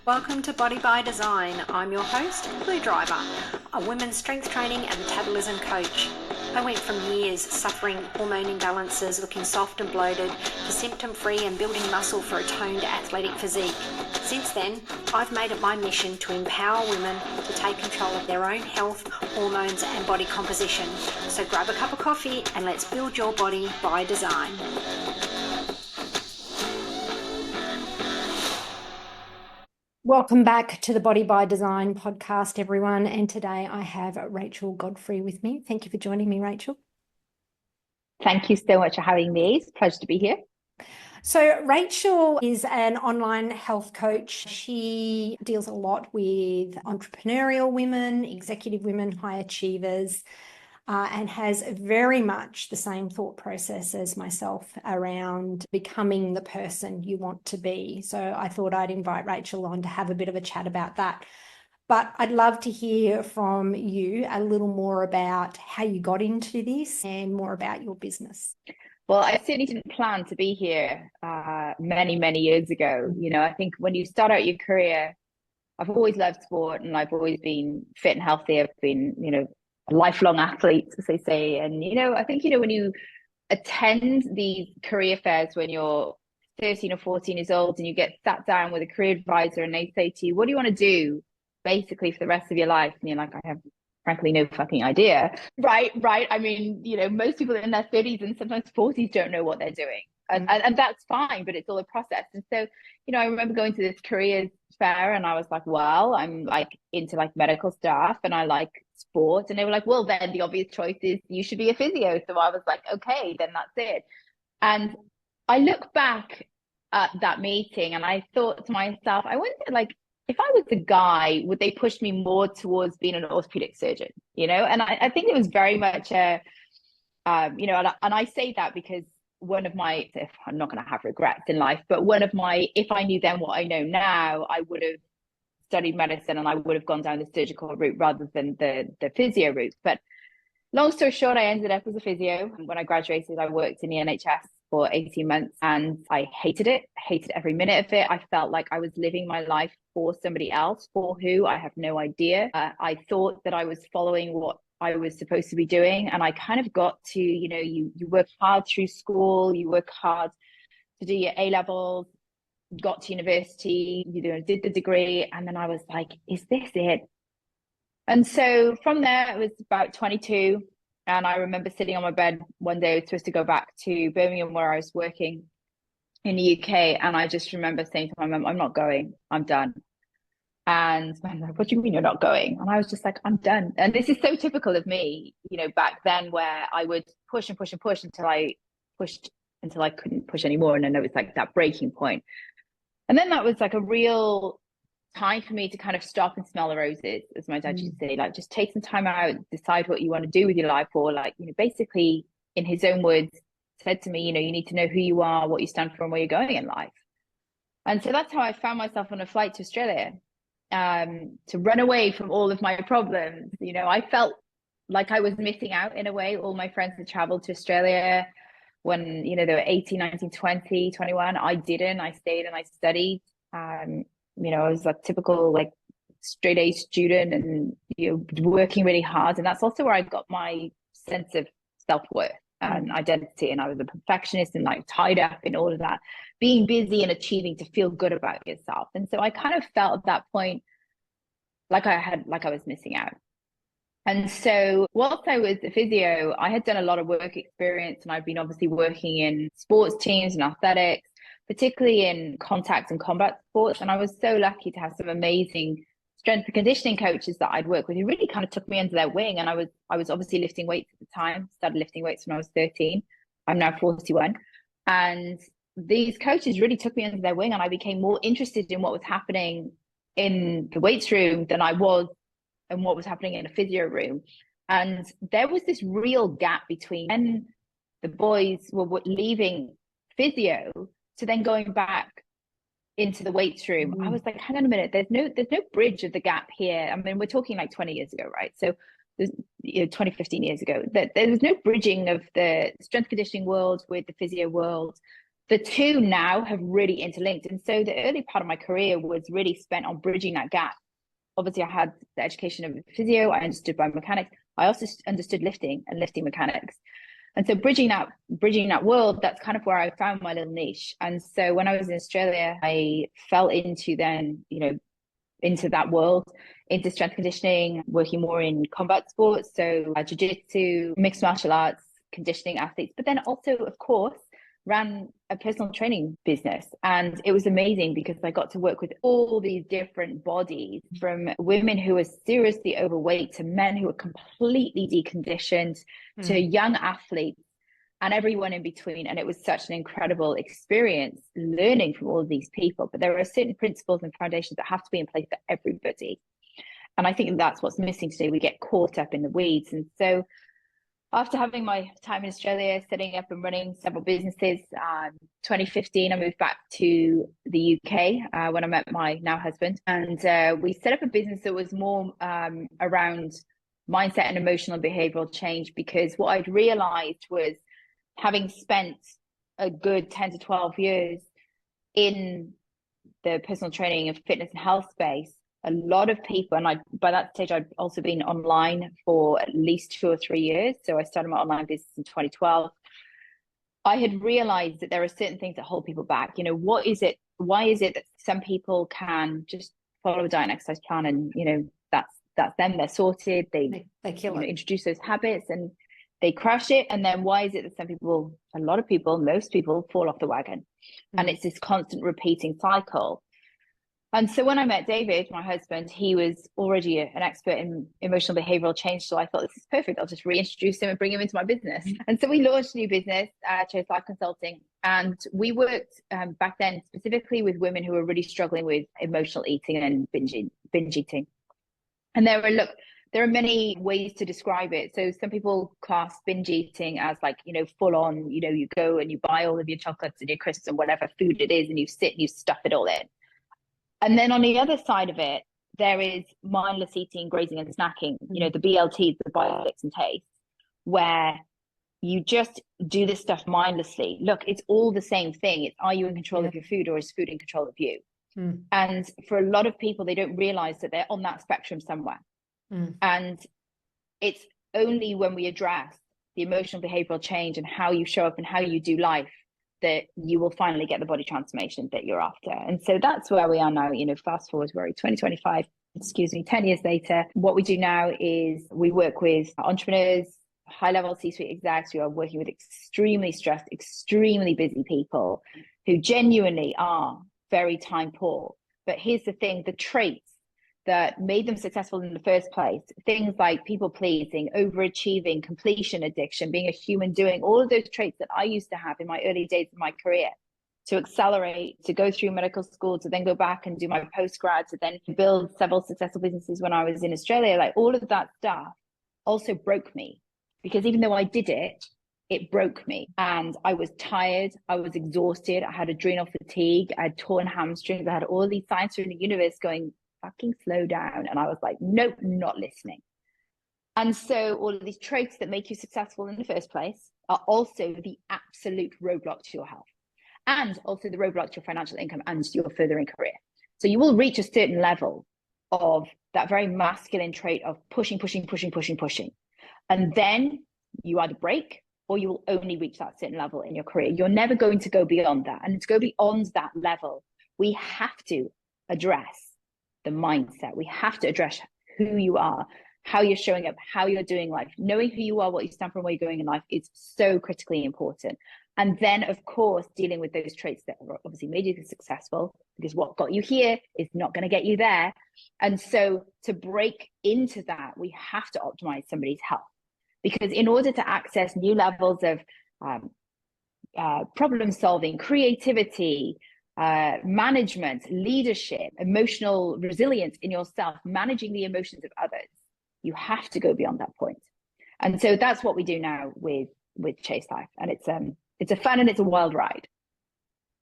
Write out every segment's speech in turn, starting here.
Welcome to Body by Design. I'm your host, Blue Driver, a women's strength training and metabolism coach. I went from years suffering hormone imbalances, looking soft and bloated, to symptom-free and building muscle for a toned athletic physique. Since then, I've made it my mission to empower women to take control of their own health, hormones and body composition. So grab a cup of coffee and let's build your body by design. Welcome back to the Body by Design podcast, everyone. And today I have Rachel Godfrey with me. Thank you for joining me, Rachel. Thank you so much for having me. It's a pleasure to be here. So Rachel is an online health coach. She deals a lot with entrepreneurial women, executive women, high achievers, and has very much the same thought process as myself around becoming the person you want to be. So I thought I'd invite Rachel on to have a bit of a chat about that. But I'd love to hear from you a little more about how you got into this and more about your business. Well, I certainly didn't plan to be here many, many years ago. You know, I think when you start out your career, I've always loved sport and I've always been fit and healthy. I've been, a lifelong athlete, as they say. And, I think, when you attend these career fairs when you're 13 or 14 years old and you get sat down with a career advisor and they say to you, what do you want to do basically for the rest of your life? And you're like, I have frankly no fucking idea. Right. I mean, most people in their 30s and sometimes 40s don't know what they're doing. And that's fine, but it's all a process. And so, I remember going to this careers fair and I was like, well, I'm like into like medical stuff and I like sport. And they were like, well, then the obvious choice is you should be a physio. So I was like, okay, then that's it. And I look back at that meeting and I thought to myself, I wonder, like, if I was a guy, would they push me more towards being an orthopedic surgeon? And I think it was very much and I say that because one of my, I'm not going to have regrets in life, but one of my, if I knew then what I know now, I would have studied medicine and I would have gone down the surgical route rather than the physio route. But long story short, I ended up as a physio. When I graduated, I worked in the NHS for 18 months and I hated every minute of it. I felt like I was living my life for somebody else, for who, I have no idea. I thought that I was following what I was supposed to be doing. And I kind of got to, you work hard through school, you work hard to do your A-levels, got to university, did the degree. And then I was like, is this it? And so from there, it was about 22. And I remember sitting on my bed one day, I was supposed to go back to Birmingham where I was working in the UK. And I just remember saying to my mum, I'm not going, I'm done. And I'm like, what do you mean you're not going? And I was just like, I'm done. And this is so typical of me, back then where I would push and push and push until I couldn't push anymore. And then there was like that breaking point. And then that was like a real time for me to kind of stop and smell the roses, as my dad used to say, like just take some time out, decide what you want to do with your life, or like, basically in his own words said to me, you need to know who you are, what you stand for and where you're going in life. And so that's how I found myself on a flight to Australia, to run away from all of my problems. I felt like I was missing out in a way. All my friends had traveled to Australia when, they were 18, 19, 20, 21. I didn't. I stayed and I studied. I was a typical like straight A student and, working really hard. And that's also where I got my sense of self-worth and identity. And I was a perfectionist and like tied up in all of that, being busy and achieving to feel good about yourself. And so I kind of felt at that point like I was missing out. And so whilst I was a physio, I had done a lot of work experience and I've been obviously working in sports teams and athletics, particularly in contact and combat sports. And I was so lucky to have some amazing strength and conditioning coaches that I'd work with who really kind of took me under their wing. And I was obviously lifting weights at the time, started lifting weights when I was 13. I'm now 41. And these coaches really took me under their wing and I became more interested in what was happening in the weights room than I was and what was happening in a physio room. And there was this real gap between when the boys were leaving physio to then going back into the weights room. I was like, hang on a minute, there's no bridge of the gap here. I mean, we're talking like 20 years ago, right? So there's 20, 15 years ago, that there was no bridging of the strength conditioning world with the physio world. the two now have really interlinked. And so the early part of my career was really spent on bridging that gap. Obviously, I had the education of physio, I understood biomechanics, I also understood lifting and lifting mechanics. And so bridging that world, that's kind of where I found my little niche. And so when I was in Australia, I fell into then, into that world, into strength conditioning, working more in combat sports. So jiu-jitsu, mixed martial arts, conditioning athletes, but then also, of course, ran a personal training business. And it was amazing because I got to work with all these different bodies, from women who were seriously overweight to men who were completely deconditioned to young athletes and everyone in between. And it was such an incredible experience learning from all of these people. But there are certain principles and foundations that have to be in place for everybody. And I think that's what's missing today. We get caught up in the weeds. And so after having my time in Australia, setting up and running several businesses, 2015, I moved back to the UK when I met my now husband. And we set up a business that was more around mindset and emotional and behavioral change, because what I'd realized was, having spent a good 10 to 12 years in the personal training and fitness and health space, a lot of people, and by that stage, I'd also been online for at least 2 or 3 years. So I started my online business in 2012. I had realized that there are certain things that hold people back. What is it? Why is it that some people can just follow a diet and exercise plan and, that's them, they're sorted, they kill it, introduce those habits and they crush it. And then why is it that some people, a lot of people, most people fall off the wagon? And it's this constant repeating cycle. And so when I met David, my husband, he was already an expert in emotional behavioral change. So I thought, this is perfect. I'll just reintroduce him and bring him into my business. And so we launched a new business, Chase Life Consulting. And we worked back then specifically with women who were really struggling with emotional eating and binge eating. And there are many ways to describe it. So some people class binge eating as like, full on, you go and you buy all of your chocolates and your crisps and whatever food it is, and you sit and you stuff it all in. And then on the other side of it, there is mindless eating, grazing and snacking, the BLTs, the buy, fix and taste, where you just do this stuff mindlessly. Look, it's all the same thing. It's, are you in control of your food, or is food in control of you? And for a lot of people, they don't realize that they're on that spectrum somewhere. And it's only when we address the emotional behavioral change and how you show up and how you do life that you will finally get the body transformation that you're after. And so that's where we are now. Fast forward, we're 2025, 10 years later. What we do now is we work with entrepreneurs, high-level C-suite execs who are working with extremely stressed, extremely busy people who genuinely are very time poor. But here's the thing, the traits that made them successful in the first place, things like people pleasing, overachieving, completion addiction, being a human doing, all of those traits that I used to have in my early days of my career, to accelerate, to go through medical school, to then go back and do my postgrad, to then build several successful businesses when I was in Australia, like all of that stuff also broke me, because even though I did it, it broke me. And I was tired, I was exhausted, I had adrenal fatigue, I had torn hamstrings, I had all these signs from the universe going, fucking slow down. And I was like, nope, not listening. And so all of these traits that make you successful in the first place are also the absolute roadblock to your health, and also the roadblock to your financial income and your furthering career. So you will reach a certain level of that very masculine trait of pushing. And then you either break, or you will only reach that certain level in your career. You're never going to go beyond that. And to go beyond that level, we have to address the mindset. We have to address who you are, how you're showing up, how you're doing life. Knowing who you are, what you stand for, and where you're going in life is so critically important. And then, of course, dealing with those traits that obviously made you successful, because what got you here is not going to get you there. And so to break into that, we have to optimize somebody's health, because in order to access new levels of problem solving, creativity, management, leadership, emotional resilience in yourself, managing the emotions of others, you have to go beyond that point. And so that's what we do now with Chase Life. And it's a fun and it's a wild ride.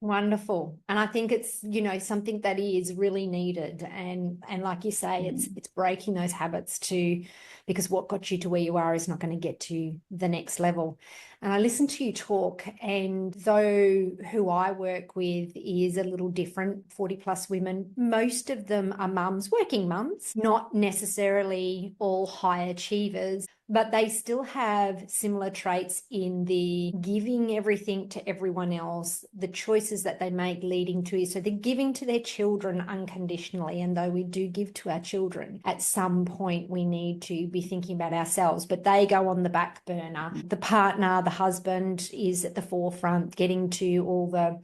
Wonderful. And I think it's, something that is really needed. And like you say, it's breaking those habits because what got you to where you are is not going to get to the next level. And I listen to you talk, and though who I work with is a little different, 40 plus women, most of them are mums, working mums, not necessarily all high achievers, but they still have similar traits in the giving everything to everyone else, the choices that they make leading to. So they're giving to their children unconditionally. And though we do give to our children, at some point we need to be thinking about ourselves, but they go on the back burner. The partner, the husband is at the forefront, getting to all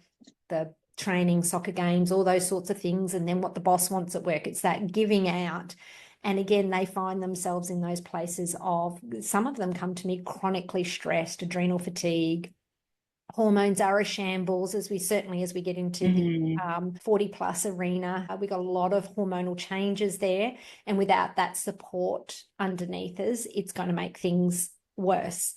the training, soccer games, all those sorts of things. And then what the boss wants at work, it's that giving out. And again, they find themselves in those places of, some of them come to me chronically stressed, adrenal fatigue, hormones are a shambles, as we get into the 40 plus arena. We got a lot of hormonal changes there. And without that support underneath us, it's going to make things worse.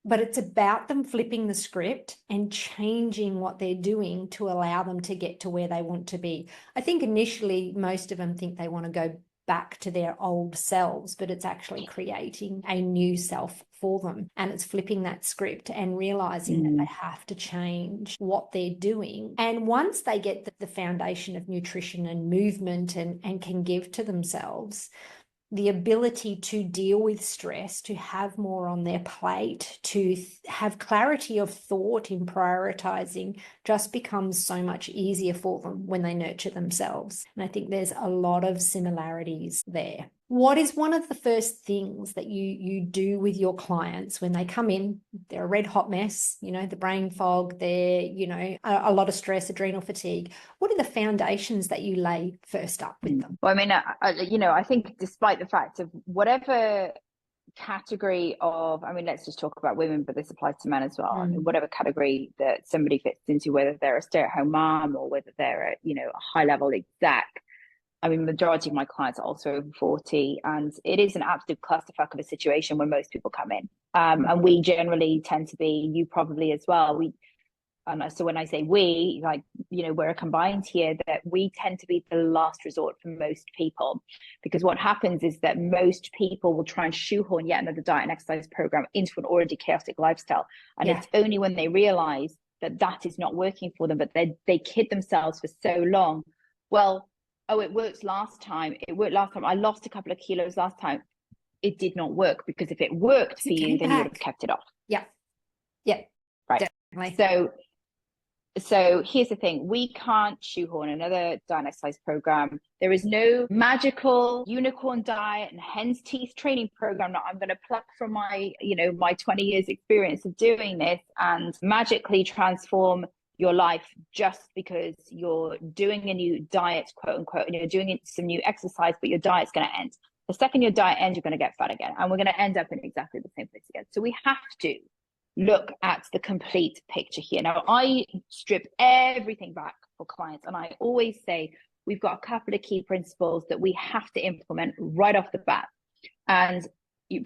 But it's about them flipping the script and changing what they're doing to allow them to get to where they want to be. I think initially most of them think they want to go back to their old selves, but it's actually creating a new self for them. And it's flipping that script and realizing that they have to change what they're doing. And once they get the foundation of nutrition and movement and can give to themselves, the ability to deal with stress, to have more on their plate, to have clarity of thought in prioritizing, just becomes so much easier for them when they nurture themselves. And I think there's a lot of similarities there. What is one of the first things that you do with your clients when they come in? They're a red hot mess, the brain fog, they're, a lot of stress, adrenal fatigue. What are the foundations that you lay first up with them? Well, I mean, I think despite the fact of whatever category of, I mean, let's just talk about women, but this applies to men as well. I mean, whatever category that somebody fits into, whether they're a stay-at-home mom or whether they're a high-level exec. I mean, majority of my clients are also over 40, and it is an absolute clusterfuck of a situation when most people come in. And we generally tend to be, you probably as well, so when I say we, we're a combined here, that we tend to be the last resort for most people, because what happens is that most people will try and shoehorn yet another diet and exercise program into an already chaotic lifestyle. And it's only when they realize that that is not working for them, but they kid themselves for so long. Well, it worked last time. I lost a couple of kilos last time. It did not work, because if it worked for you, then you would have kept it off. Yeah. Right. Definitely. So here's the thing. We can't shoehorn another diet and exercise program. There is no magical unicorn diet and hen's teeth training program that I'm going to pluck from my 20 years experience of doing this and magically transform your life just because you're doing a new diet, quote unquote, and you're doing some new exercise, but your diet's going to end. The second your diet ends, you're going to get fat again, and we're going to end up in exactly the same place again. So we have to look at the complete picture here. Now, I strip everything back for clients, and I always say we've got a couple of key principles that we have to implement right off the bat. And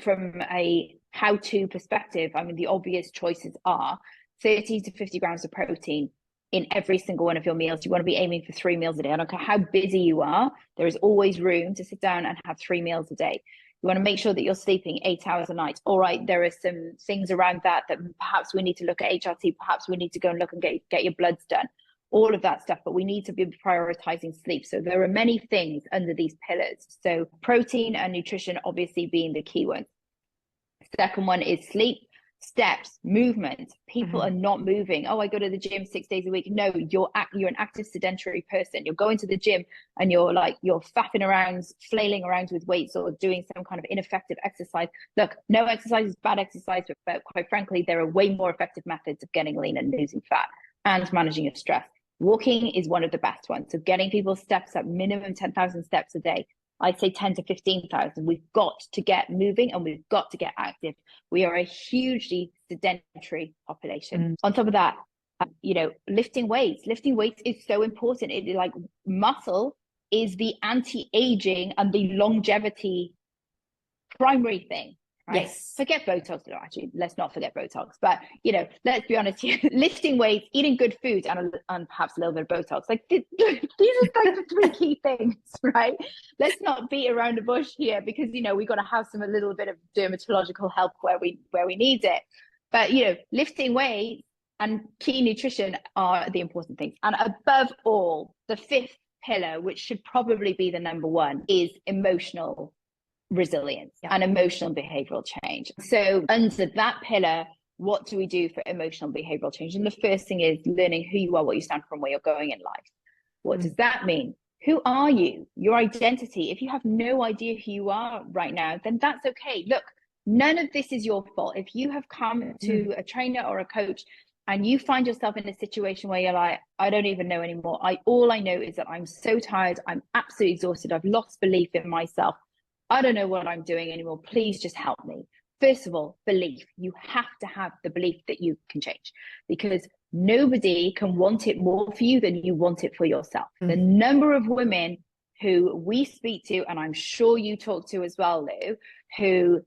from a how-to perspective, I mean, the obvious choices are 30 to 50 grams of protein in every single one of your meals. You want to be aiming for 3 meals a day. I don't care how busy you are, there is always room to sit down and have 3 meals a day. You want to make sure that you're sleeping 8 hours a night. All right, there are some things around that perhaps we need to look at HRT, perhaps we need to go and look and get your bloods done, all of that stuff, but we need to be prioritizing sleep. So there are many things under these pillars. So protein and nutrition obviously being the key ones. Second one is sleep, steps, movement. People are not moving. I go to the gym 6 days a week. No, you're an active sedentary person. You're going to the gym and you're faffing around, flailing around with weights or doing some kind of ineffective exercise. Look, no exercise is bad exercise, but quite frankly, there are way more effective methods of getting lean and losing fat and managing your stress. Walking is one of the best ones. So getting people's steps up, minimum 10,000 steps a day. I'd say 10 to 15,000. We've got to get moving and we've got to get active. We are a hugely sedentary population. On top of that, lifting weights. Lifting weights is so important. It is muscle is the anti-aging and the longevity primary thing. right? Yes. Forget Botox. No, actually, let's not forget Botox. But, let's be honest here. Lifting weights, eating good food, and perhaps a little bit of Botox. Like, these are like the three key things, right? Let's not beat around the bush here because, we got to have a little bit of dermatological help where we need it. But, lifting weights and key nutrition are the important things. And above all, the fifth pillar, which should probably be the number one, is emotional resilience and emotional behavioral change. So under that pillar, what do we do for emotional behavioral change? And the first thing is learning who you are, what you stand for, and where you're going in life. What does that mean? Who are you? Your identity. If you have no idea who you are right now, then that's okay. Look, none of this is your fault. If you have come to a trainer or a coach and you find yourself in a situation where you're like, I don't even know anymore. All I know is that I'm so tired. I'm absolutely exhausted. I've lost belief in myself. I don't know what I'm doing anymore. Please just help me. First of all, belief. You have to have the belief that you can change because nobody can want it more for you than you want it for yourself. The number of women who we speak to, and I'm sure you talk to as well, Lou, who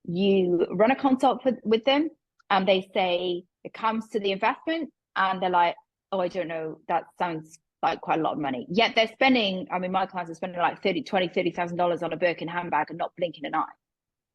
you run a consult with them and they say it comes to the investment and they're like, oh, I don't know, that sounds like quite a lot of money. Yet they're spending, my clients are spending like $30,000 on a Birkin handbag and not blinking an eye.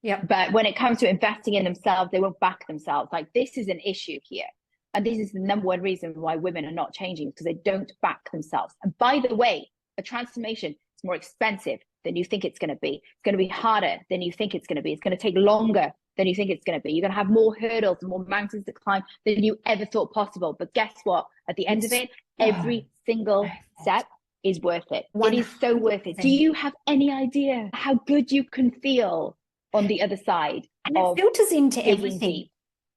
Yeah. But when it comes to investing in themselves, they won't back themselves. Like this is an issue here. And this is the number one reason why women are not changing because they don't back themselves. And by the way, a transformation is more expensive than you think it's going to be. It's going to be harder than you think it's going to be. It's going to take longer than you think it's going to be. You're going to have more hurdles and more mountains to climb than you ever thought possible. But guess what? At the end of it, every single step is worth it. 100%. It is so worth it. Do you have any idea how good you can feel on the other side? And it filters into everything. Deep.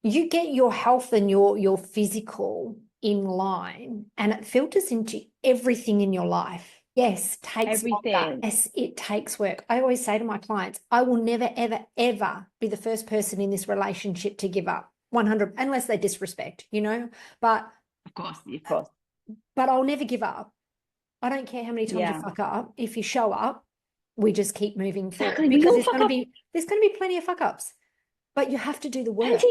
You get your health and your physical in line, and it filters into everything in your life. Yes, takes everything. Longer. Yes, it takes work. I always say to my clients, I will never, ever, ever be the first person in this relationship to give up 100, unless they disrespect, but of course. But I'll never give up. I don't care how many times you fuck up. If you show up, we just keep moving forward because there's going to be plenty of fuck ups, but you have to do the work.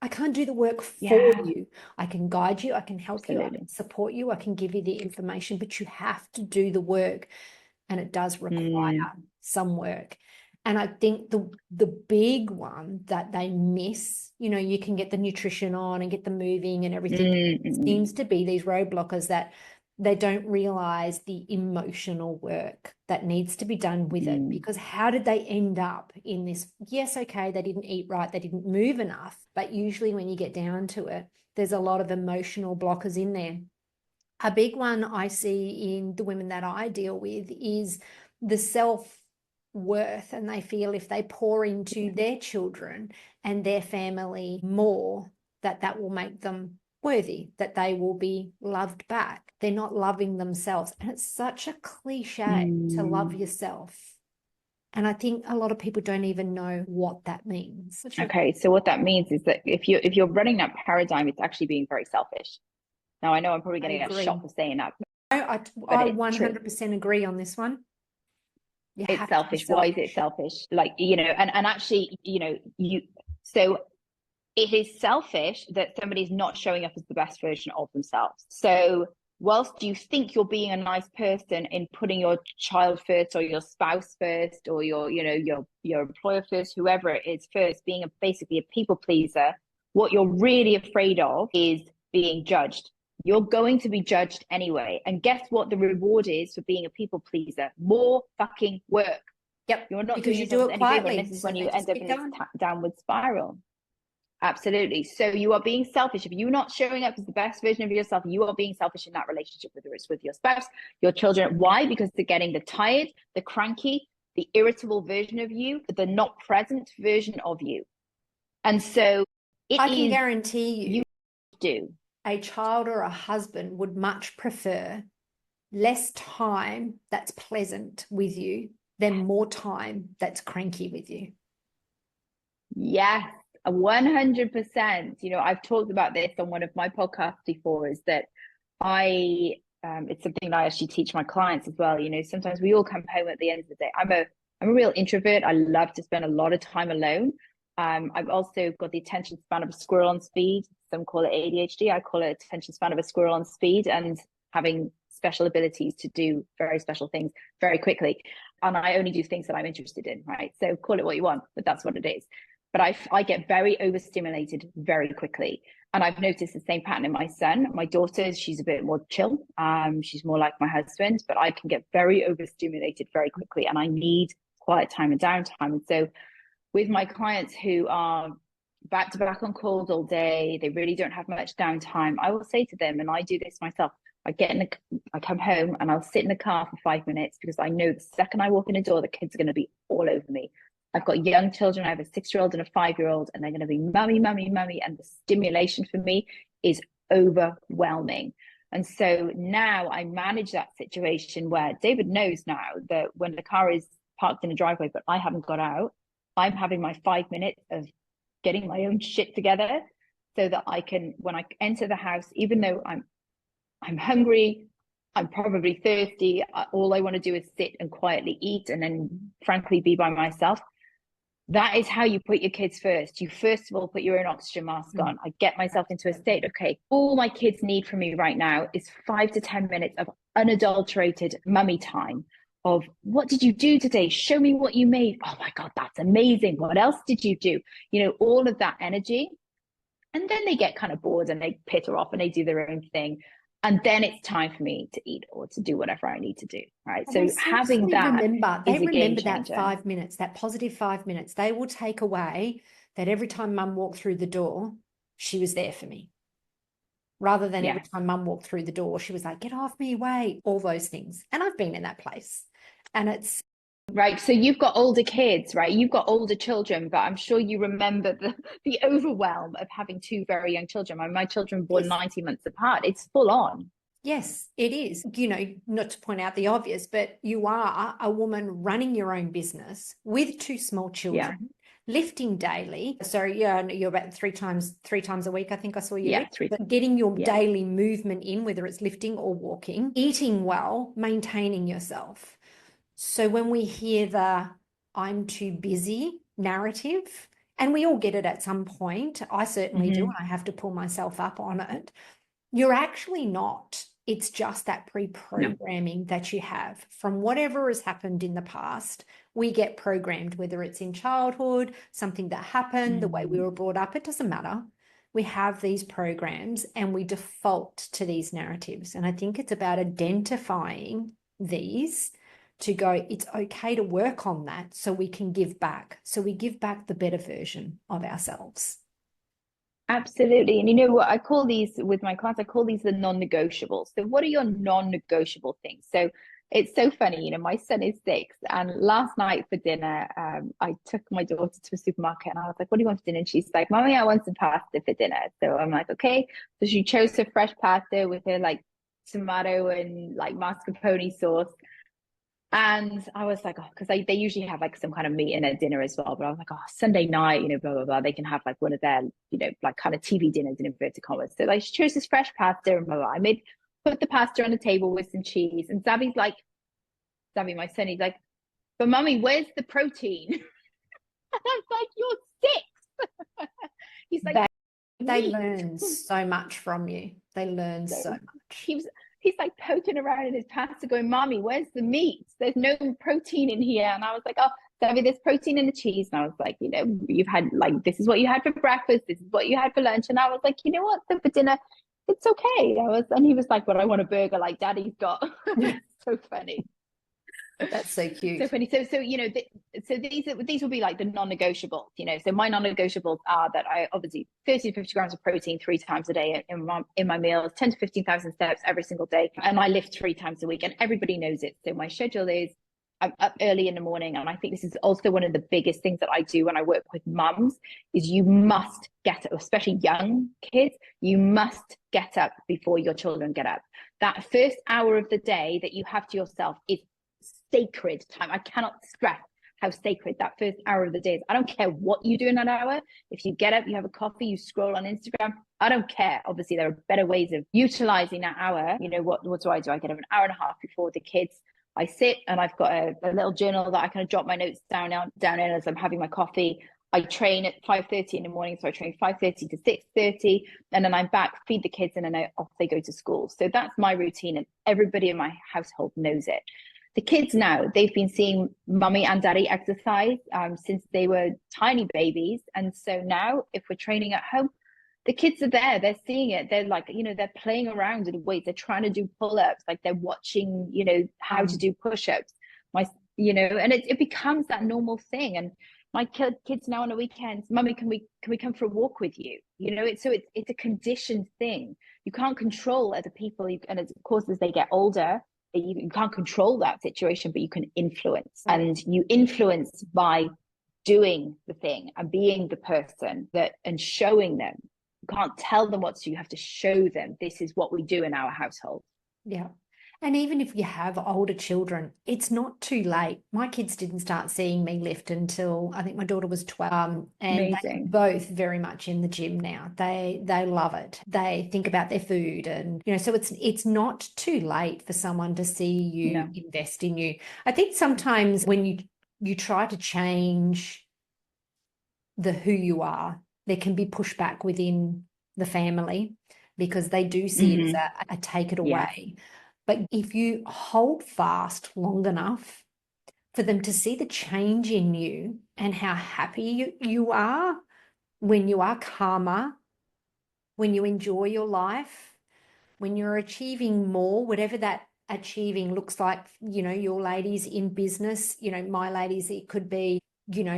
I can't do the work for you. I can guide you. I can help you. I can support you. I can give you the information, but you have to do the work, and it does require some work. And I think the big one that they miss, you can get the nutrition on and get the moving and everything. It seems to be these roadblockers that they don't realize the emotional work that needs to be done with it, because how did they end up in this? Yes, okay, they didn't eat right, they didn't move enough, but usually when you get down to it, there's a lot of emotional blockers in there. A big one I see in the women that I deal with is the self-worth, and they feel if they pour into their children and their family more, that will make them worthy, that they will be loved back. They're not loving themselves. And it's such a cliche to love yourself. And I think a lot of people don't even know what that means. Okay, so what that means is that if you're running that paradigm, it's actually being very selfish. Now, I know I'm probably going to get shot for saying that. I 100% agree on this one. It's selfish. Why is it selfish? Like, and actually, so it is selfish that somebody's not showing up as the best version of themselves. So whilst you think you're being a nice person in putting your child first or your spouse first or your employer first, whoever it is first, being basically a people pleaser, what you're really afraid of is being judged. You're going to be judged anyway. And guess what the reward is for being a people pleaser? More fucking work. Yep. You're not because you do it quietly. This is when you end up in this downward spiral. Absolutely. So you are being selfish. If you're not showing up as the best version of yourself, you are being selfish in that relationship, whether it's with your spouse, your children. Why? Because they're getting the tired, the cranky, the irritable version of you, the not present version of you. And so I can guarantee you do. A child or a husband would much prefer less time that's pleasant with you than more time that's cranky with you. Yes. 100%. I've talked about this on one of my podcasts before, is that it's something I actually teach my clients as well. Sometimes we all come home at the end of the day. I'm a real introvert. I love to spend a lot of time alone. I've also got the attention span of a squirrel on speed. Some call it ADHD. I call it attention span of a squirrel on speed, and having special abilities to do very special things very quickly. And I only do things that I'm interested in, right? So call it what you want, but that's what it is. But I get very overstimulated very quickly. And I've noticed the same pattern in my son. My daughter, she's a bit more chill. She's more like my husband, but I can get very overstimulated very quickly, and I need quiet time and downtime. And so with my clients who are back to back on calls all day, they really don't have much downtime, I will say to them, and I do this myself, I come home and I'll sit in the car for 5 minutes, because I know the second I walk in the door, the kids are going to be all over me. I've got young children. I have a 6-year-old and a 5-year-old, and they're going to be mummy, mummy, mummy. And the stimulation for me is overwhelming. And so now I manage that situation where David knows now that when the car is parked in a driveway, but I haven't got out, I'm having my 5 minutes of getting my own shit together, so that I can, when I enter the house, even though I'm hungry, I'm probably thirsty, all I want to do is sit and quietly eat, and then frankly be by myself. That is how you put your kids first. You first of all put your own oxygen mask on. I get myself into a state, okay, all my kids need from me right now is 5 to 10 minutes of unadulterated mummy time, of what did you do today? Show me what you made. Oh my God, that's amazing. What else did you do? You know, all of that energy. And then they get kind of bored and they pitter off and they do their own thing. And then it's time for me to eat or to do whatever I need to do, right? And so having that they is a game remember that changer. 5 minutes, that positive 5 minutes. They will take away that every time mum walked through the door, she was there for me. Rather than every time mum walked through the door, she was like, get off me, wait, all those things. And I've been in that place. And it's right. So you've got older kids, right? You've got older children, but I'm sure you remember the overwhelm of having 2 very young children. My children born 90 months apart. It's full on. Yes, it is. You know, not to point out the obvious, but you are a woman running your own business with 2 small children, lifting daily. So you're about three times a week, I think I saw you. Yeah, 3. But getting your daily movement in, whether it's lifting or walking, eating well, maintaining yourself. So when we hear the I'm too busy narrative, and we all get it at some point, I certainly do, and I have to pull myself up on it. You're actually not. It's just that pre-programming that you have from whatever has happened in the past. We get programmed, whether it's in childhood, something that happened, the way we were brought up, it doesn't matter. We have these programs and we default to these narratives. And I think it's about identifying these to go, it's okay to work on that so we can give back. So we give back the better version of ourselves. Absolutely. And you know what I call these with my clients? I call these the non-negotiables. So what are your non-negotiable things? So it's so funny, you know, my son is 6, and last night for dinner, I took my daughter to a supermarket and I was like, what do you want for dinner? And she's like, Mommy, I want some pasta for dinner. So I'm like, okay. So she chose her fresh pasta with her like tomato and like mascarpone sauce. And I was like, oh, because they usually have like some kind of meat in their dinner as well. But I was like, oh, Sunday night, you know, blah, blah, blah. They can have like one of their, you know, like kind of TV dinners in inverted commas. So like she chose this fresh pasta and blah, blah. Put the pasta on the table with some cheese. And Zabby, my son, he's like, but Mummy, where's the protein? And I was like, you're 6. He's like, they learn so much from you. They learn so much. He's like poking around in his pasta going, Mommy, where's the meat? There's no protein in here. And I was like, oh, Debbie, there's protein in the cheese. And I was like, you know, you've had like, this is what you had for breakfast. This is what you had for lunch. And I was like, you know what, so for dinner, it's okay. And he was like, but I want a burger like Daddy's got. So funny. That's so cute. So funny. So you know, so these will be like the non-negotiables. You know, so my non-negotiables are that I obviously 30 to 50 grams of protein 3 times a day in my meals, 10 to 15,000 steps every single day, and I lift 3 times a week, and everybody knows it. So my schedule is I'm up early in the morning, and I think this is also one of the biggest things that I do when I work with mums is you must get up, especially young kids. You must get up before your children get up. That first hour of the day that you have to yourself is sacred time. I cannot stress how sacred that first hour of the day is. I don't care what you do in that hour. If you get up, you have a coffee, you scroll on Instagram, I don't care. Obviously, there are better ways of utilizing that hour. You know, what do? I get up an hour and a half before the kids. I sit and I've got a little journal that I kind of jot my notes down in as I'm having my coffee. I train at 5:30 in the morning, so I train 5:30 to 6:30, and then I'm back, feed the kids, and then off they go to school. So that's my routine, and everybody in my household knows it. The kids now, they've been seeing mummy and daddy exercise since they were tiny babies, and so now if we're training at home, the kids are there, they're seeing it, they're like, they're playing around with weights, they're trying to do pull-ups, like they're watching, how to do push-ups. My, and it becomes that normal thing. And my kids now on the weekends, mummy, can we come for a walk with you? It's a conditioned thing. You can't control other people, and of course as they get older, you can't control that situation, but you can influence. And you influence by doing the thing and being the person and showing them. You can't tell them what to do, you have to show them, this is what we do in our household. Yeah. And even if you have older children, it's not too late. My kids didn't start seeing me lift until I think my daughter was 12. And they're both very much in the gym now. They love it. They think about their food, and so it's not too late for someone to see you invest in you. I think sometimes when you try to change who you are, there can be pushback within the family because they do see it as a take it away. Yeah. But if you hold fast long enough for them to see the change in you and how happy you are when you are calmer, when you enjoy your life, when you're achieving more, whatever that achieving looks like, your ladies in business, my ladies, it could be,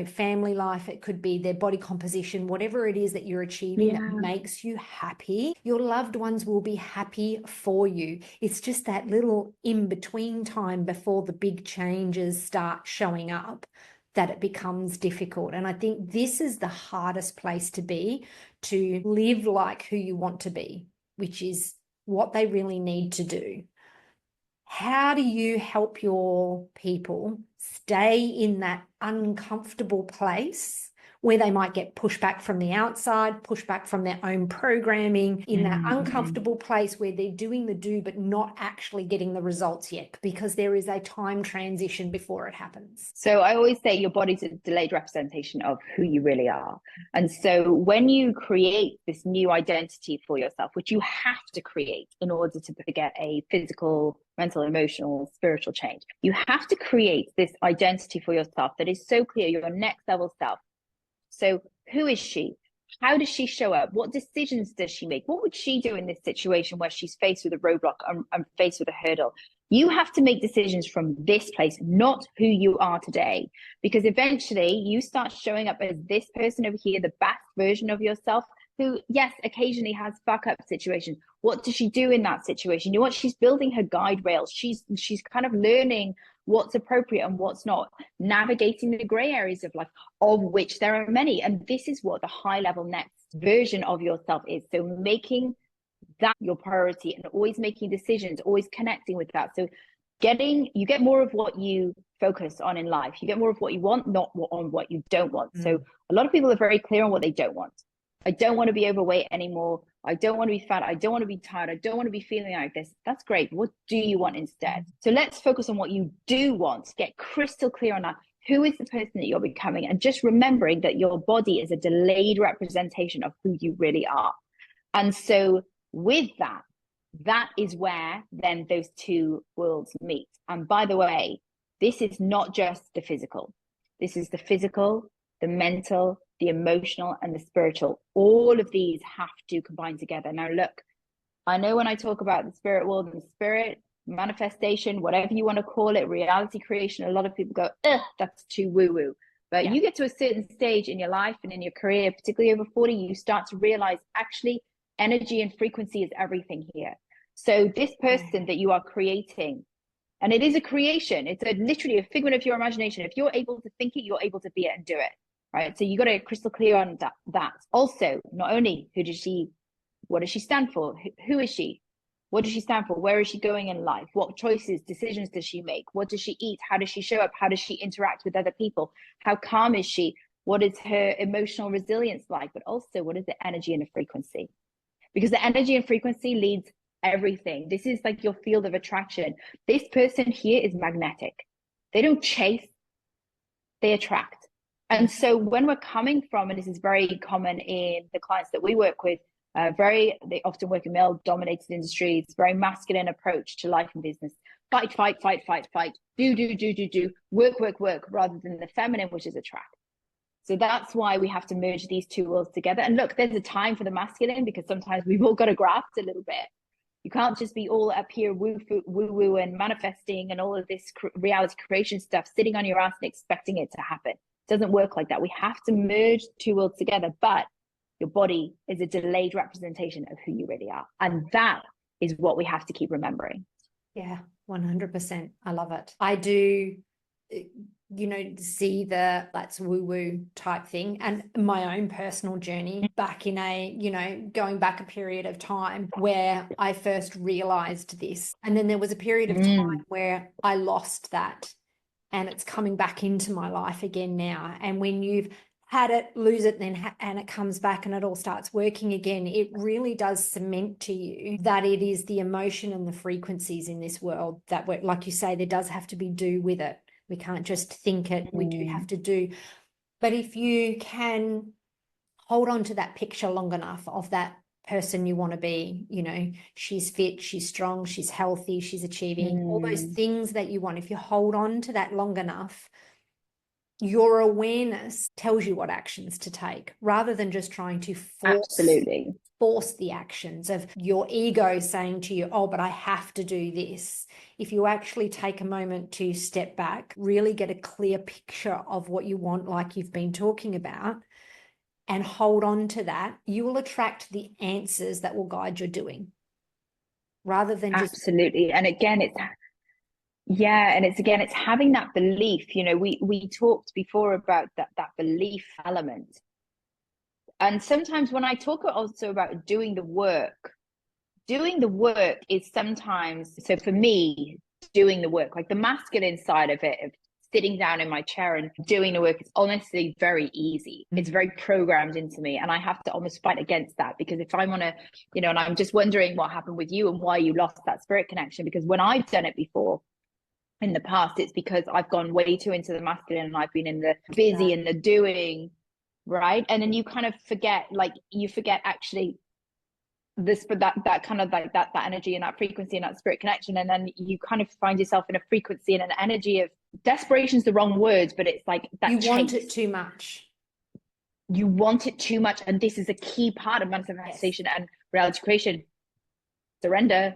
family life, it could be their body composition, whatever it is that you're achieving that makes you happy, your loved ones will be happy for you. It's just that little in-between time before the big changes start showing up that it becomes difficult. And I think this is the hardest place to be, to live like who you want to be, which is what they really need to do. How do you help your people stay in that uncomfortable place where they might get pushback from the outside, pushback from their own programming, in that uncomfortable place where they're doing the do but not actually getting the results yet, because there is a time transition before it happens? So I always say your body's a delayed representation of who you really are. And so when you create this new identity for yourself, which you have to create in order to get a physical, mental, emotional, spiritual change, you have to create this identity for yourself that is so clear, your next level self. So who is she? How does she show up? What decisions does she make? What would she do in this situation where she's faced with a roadblock and faced with a hurdle? You have to make decisions from this place, not who you are today, because eventually you start showing up as this person over here, the best version of yourself, who, yes, occasionally has fuck up situations. What does she do in that situation? You know what? She's building her guide rails. She's kind of learning what's appropriate and what's not, navigating the gray areas of life, of which there are many. And this is what the high level next version of yourself is. So making that your priority and always making decisions, always connecting with that. So you get more of what you focus on in life. You get more of what you want, not on what you don't want. So a lot of people are very clear on what they don't want. I don't want to be overweight anymore. I don't want to be fat. I don't want to be tired. I don't want to be feeling like this. That's great. What do you want instead? So let's focus on what you do want. Get crystal clear on that. Who is the person that you're becoming? And just remembering that your body is a delayed representation of who you really are. And so with that is where then those two worlds meet. And by the way, this is not just the physical. This is the physical, the mental, the emotional, and the spiritual. All of these have to combine together. Now, look, I know when I talk about the spirit world and the spirit manifestation, whatever you want to call it, reality creation, a lot of people go, ugh, that's too woo-woo. But you get to a certain stage in your life and in your career, particularly over 40, you start to realize actually energy and frequency is everything here. So this person that you are creating, and it is a creation, it's literally a figment of your imagination. If you're able to think it, you're able to be it and do it. Right. So you got to get crystal clear on that. Also, not only what does she stand for? Who is she? What does she stand for? Where is she going in life? What choices, decisions does she make? What does she eat? How does she show up? How does she interact with other people? How calm is she? What is her emotional resilience like? But also, what is the energy and the frequency? Because the energy and frequency leads everything. This is like your field of attraction. This person here is magnetic. They don't chase, they attract. And so when we're coming from, and this is very common in the clients that we work with, they often work in male dominated industries, very masculine approach to life and business. Fight, fight, fight, fight, fight, do, work, rather than the feminine, which is attract. So that's why we have to merge these two worlds together. And look, there's a time for the masculine, because sometimes we've all got to graft a little bit. You can't just be all up here woo and manifesting and all of this reality creation stuff, sitting on your ass and expecting it to happen. It doesn't work like that. We have to merge two worlds together, but your body is a delayed representation of who you really are. And that is what we have to keep remembering. Yeah, 100%. I love it. I do, see the let's woo type thing, and my own personal journey back in going back a period of time where I first realized this. And then there was a period of time where I lost that, and it's coming back into my life again now. And when you've had it, lose it, and it comes back and it all starts working again, it really does cement to you that it is the emotion and the frequencies in this world that work. Like you say, there does have to be do with it. We can't just think it, we do have to do. But if you can hold on to that picture long enough of that person you want to be, she's fit, she's strong, she's healthy, she's achieving all those things that you want. If you hold on to that long enough, your awareness tells you what actions to take, rather than just trying to force the actions of your ego saying to you, oh, but I have to do this. If you actually take a moment to step back, really get a clear picture of what you want, like you've been talking about, and hold on to that, you will attract the answers that will guide your doing, rather than just... Absolutely. And again, it's having that belief. We talked before about that belief element. And sometimes when I talk also about doing the work is sometimes, so for me, doing the work, like the masculine side of it, of sitting down in my chair and doing the work, is honestly very easy. It's very programmed into me. And I have to almost fight against that, because if I want to, and I'm just wondering what happened with you and why you lost that spirit connection, because when I've done it before, in the past, it's because I've gone way too into the masculine and I've been in the busy and the doing, right? And then you kind of forget actually this, but that kind of like that energy and that frequency and that spirit connection. And then you kind of find yourself in a frequency and an energy of desperation is the wrong word, but it's like that you want it too much. You want it too much. And this is a key part of manifestation and reality creation. Surrender.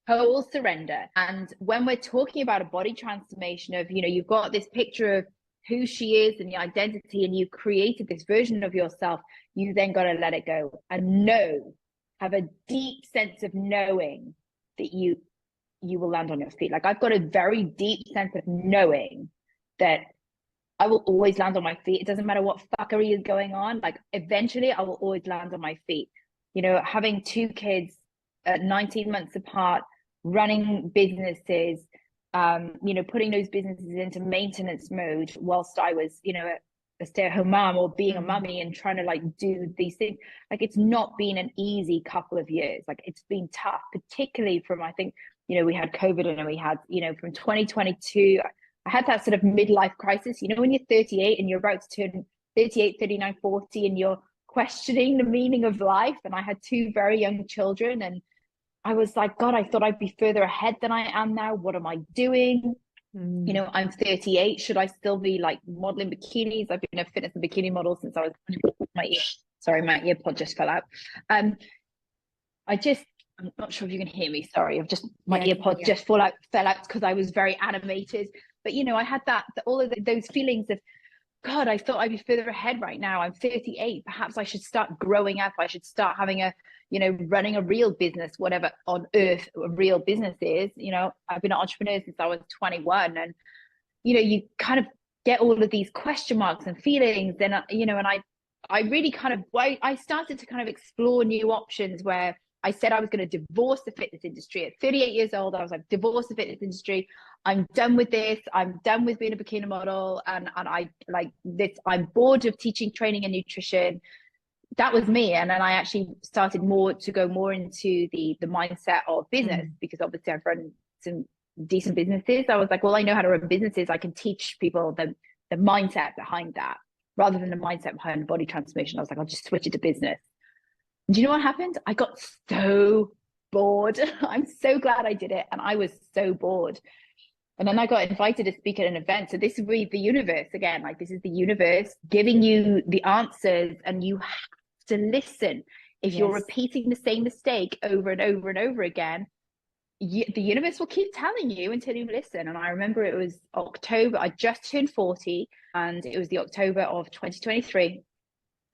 Total surrender. And when we're talking about a body transformation of, you've got this picture of who she is and the identity, and you created this version of yourself, you then got to let it go and have a deep sense of knowing that you will land on your feet. Like, I've got a very deep sense of knowing that I will always land on my feet. It doesn't matter what fuckery is going on. Like, eventually I will always land on my feet. Having two kids at 19 months apart, running businesses, putting those businesses into maintenance mode whilst I was, a stay-at-home mom, or being a mummy and trying to like do these things. Like, it's not been an easy couple of years. Like, it's been tough, particularly from, I think, we had COVID, and we had, from 2022, I had that sort of midlife crisis, when you're 38 and you're about to turn 38, 39, 40, and you're questioning the meaning of life. And I had two very young children, and I was like, God, I thought I'd be further ahead than I am now. What am I doing? I'm 38. Should I still be like modeling bikinis? I've been a fitness and bikini model since I was my earpod just fell out. I'm not sure if you can hear me. Sorry, my earpod just fell out because I was very animated. But I had all of those feelings of, God, I thought I'd be further ahead right now. I'm 38. Perhaps I should start growing up. I should start having running a real business, whatever on earth a real business is. I've been an entrepreneur since I was 21, and, you kind of get all of these question marks and feelings. And, and I really I started to kind of explore new options, where I said I was going to divorce the fitness industry at 38 years old. I was like, divorce the fitness industry. I'm done with this. I'm done with being a bikini model. And I like this. I'm bored of teaching training and nutrition. That was me. And then I actually started to go more into the mindset of business, because obviously I've run some decent businesses. I was like, well, I know how to run businesses. I can teach people the the mindset behind that rather than the mindset behind body transformation. I was like, I'll just switch it to business. And do you know what happened? I got so bored. I'm so glad I did it. And I was so bored. And then I got invited to speak at an event. So this is really the universe again. Like, this is the universe giving you the answers, and you have to listen. If you're repeating the same mistake over and over and over again, the universe will keep telling you until you listen. And I remember it was October. I just turned 40, and it was the October of 2023.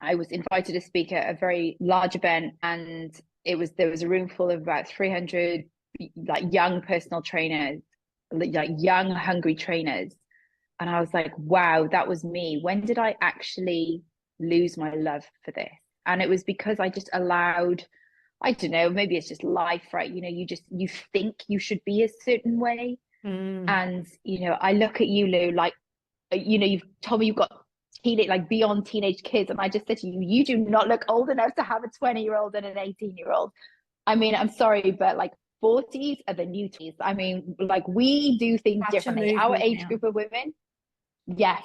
I was invited to speak at a very large event, and there was a room full of about 300 like young personal trainers, like young hungry trainers. And I was like, wow, that was me. When did I actually lose my love for this? And it was because I just allowed, I don't know, maybe it's just life, right? You know, you think you should be a certain way. And, you know, I look at you, Lou, like, you know, you've told me you've got teenage, like beyond teenage kids. And I just said to you, you do not look old enough to have a 20-year-old and an 18-year-old. I mean, I'm sorry, but like 40s are the new 20s. I mean, like, we do things differently. Our age group of women, yes,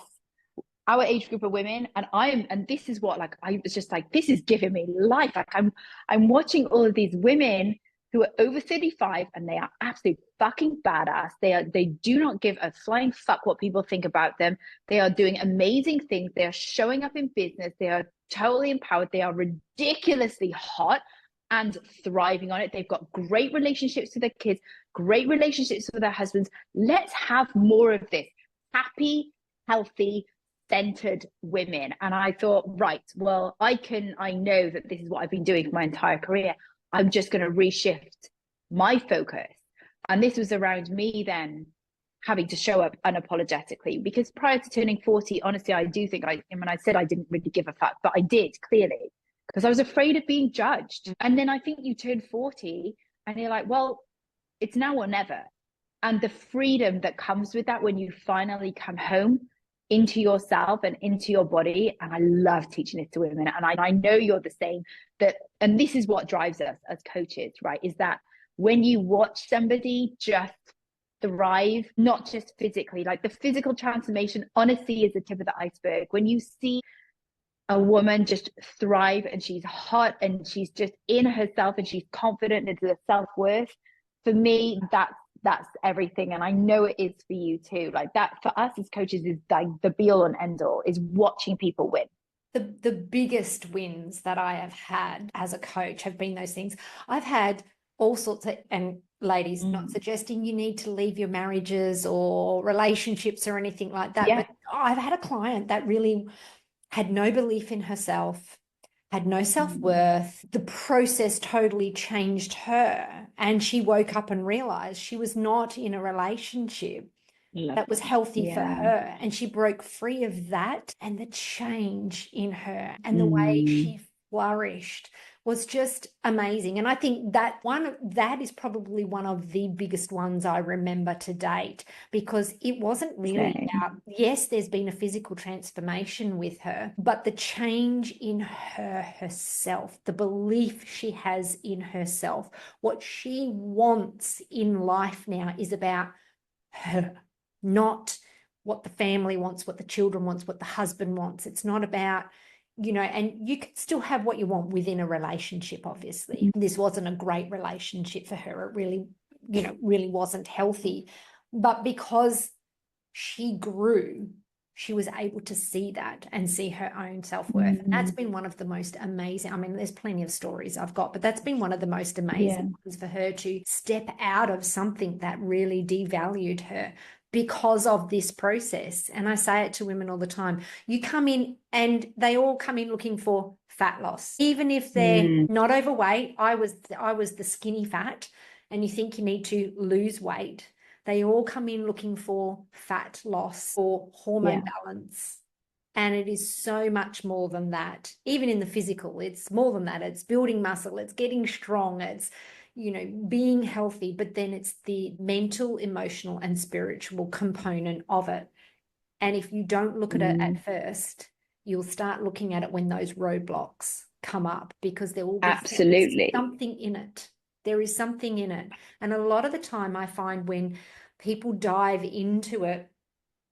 our age group of women, and this is what, like, I was just like, this is giving me life. Like, I'm watching all of these women who are over 35, and they are absolute fucking badass. They do not give a flying fuck what people think about them. They are doing amazing things. They are showing up in business. They are totally empowered. They are ridiculously hot and thriving on it. They've got great relationships with their kids, great relationships with their husbands. Let's have more of this. Happy, healthy, centered women. And I thought, right, well, I know that this is what I've been doing for my entire career. I'm just going to reshift my focus. And this was around me then having to show up unapologetically, because prior to turning 40, honestly, I do think when I said I didn't really give a fuck, but I did, clearly, because I was afraid of being judged. And then I think you turn 40 and you're like, well, it's now or never. And the freedom that comes with that when you finally come home into yourself and into your body. And I love teaching this to women. And I know you're the same, and this is what drives us as coaches, right? Is that when you watch somebody just thrive, not just physically, like the physical transformation, honestly, is the tip of the iceberg. When you see a woman just thrive, and she's hot, and she's just in herself, and she's confident into her self-worth, for me, that's everything. And I know it is for you too. Like, that for us as coaches is like the be all and end all, is watching people win. The biggest wins that I have had as a coach have been those things. I've had all sorts of, and ladies, not suggesting you need to leave your marriages or relationships or anything like that. Yeah. But I've had a client that really had no belief in herself, had no self-worth. The process totally changed her. And she woke up and realized she was not in a relationship that was healthy for her. And she broke free of that. And the change in her and the way she flourished was just amazing. And I think that is probably one of the biggest ones I remember to date, because it wasn't really about, yes, there's been a physical transformation with her, but the change in herself, the belief she has in herself, what she wants in life now is about her, not what the family wants, what the children wants, what the husband wants. It's not about, you know, and you can still have what you want within a relationship, obviously. This wasn't a great relationship for her. It really, you know, really wasn't healthy. But because she grew, she was able to see that and see her own self-worth. And that's been one of the most amazing, I mean, there's plenty of stories I've got, but that's been one of the most amazing ones for her to step out of something that really devalued her because of this process. And I say it to women all the time. You come in, and they all come in looking for fat loss. Even if they're not overweight, I was the skinny fat, and you think you need to lose weight. They all come in looking for fat loss or hormone balance. And it is so much more than that. Even in the physical, it's more than that. It's building muscle, it's getting strong, it's, you know, being healthy, but then it's the mental, emotional, and spiritual component of it. And if you don't look at it at first, you'll start looking at it when those roadblocks come up, because there will be something in it. There is something in it. And a lot of the time I find when people dive into it,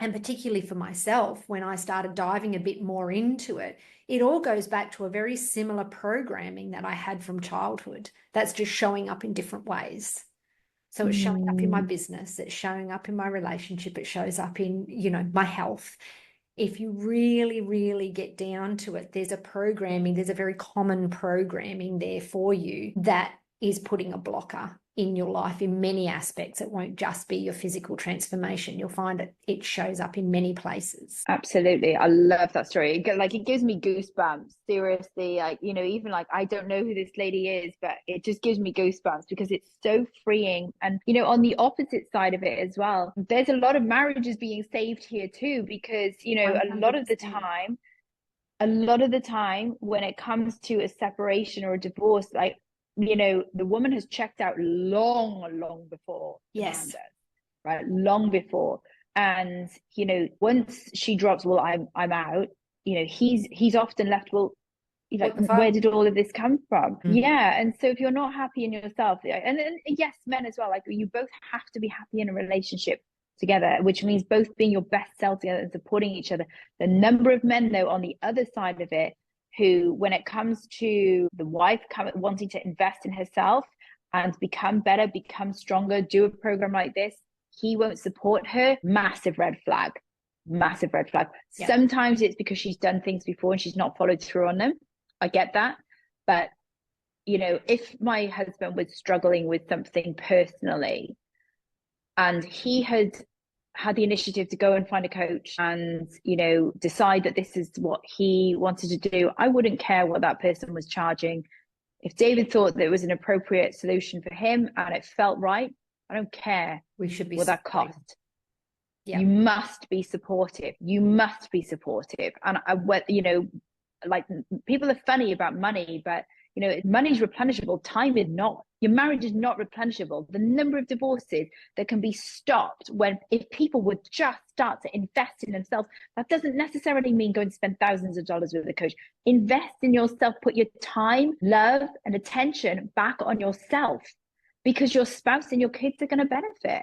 And particularly for myself, when I started diving a bit more into it, it all goes back to a very similar programming that I had from childhood that's just showing up in different ways. So it's showing up in my business, it's showing up in my relationship, it shows up in, my health. If you really, really get down to it, there's a very common programming there for you that is putting a blocker in your life in many aspects. It won't just be your physical transformation. You'll find it shows up in many places. Absolutely. I love that story. It gives me goosebumps. Seriously, even like I don't know who this lady is, but it just gives me goosebumps because it's so freeing. And, on the opposite side of it as well, there's a lot of marriages being saved here too, because, 100%. a lot of the time when it comes to a separation or a divorce, like, the woman has checked out long before the man does, right? Long before. And, once she drops, well, I'm out, he's often left, well, like, where did all of this come from? Yeah. And so if you're not happy in yourself, and yes, men as well, like, you both have to be happy in a relationship together, which means both being your best self together and supporting each other. The number of men, though, on the other side of it, who, when it comes to the wife wanting to invest in herself and become better, become stronger, do a program like this, he won't support her. Massive red flag. Massive red flag. Yeah. Sometimes it's because she's done things before and she's not followed through on them. I get that. But, if my husband was struggling with something personally and he had the initiative to go and find a coach and, decide that this is what he wanted to do, I wouldn't care what that person was charging. If David thought that it was an appropriate solution for him and it felt right, I don't care what that cost. Yeah. You must be supportive. You must be supportive. And like, people are funny about money, but money is replenishable. Time is not. Your marriage is not replenishable. The number of divorces that can be stopped if people would just start to invest in themselves. That doesn't necessarily mean going to spend thousands of dollars with a coach. Invest in yourself. Put your time, love, and attention back on yourself, because your spouse and your kids are going to benefit.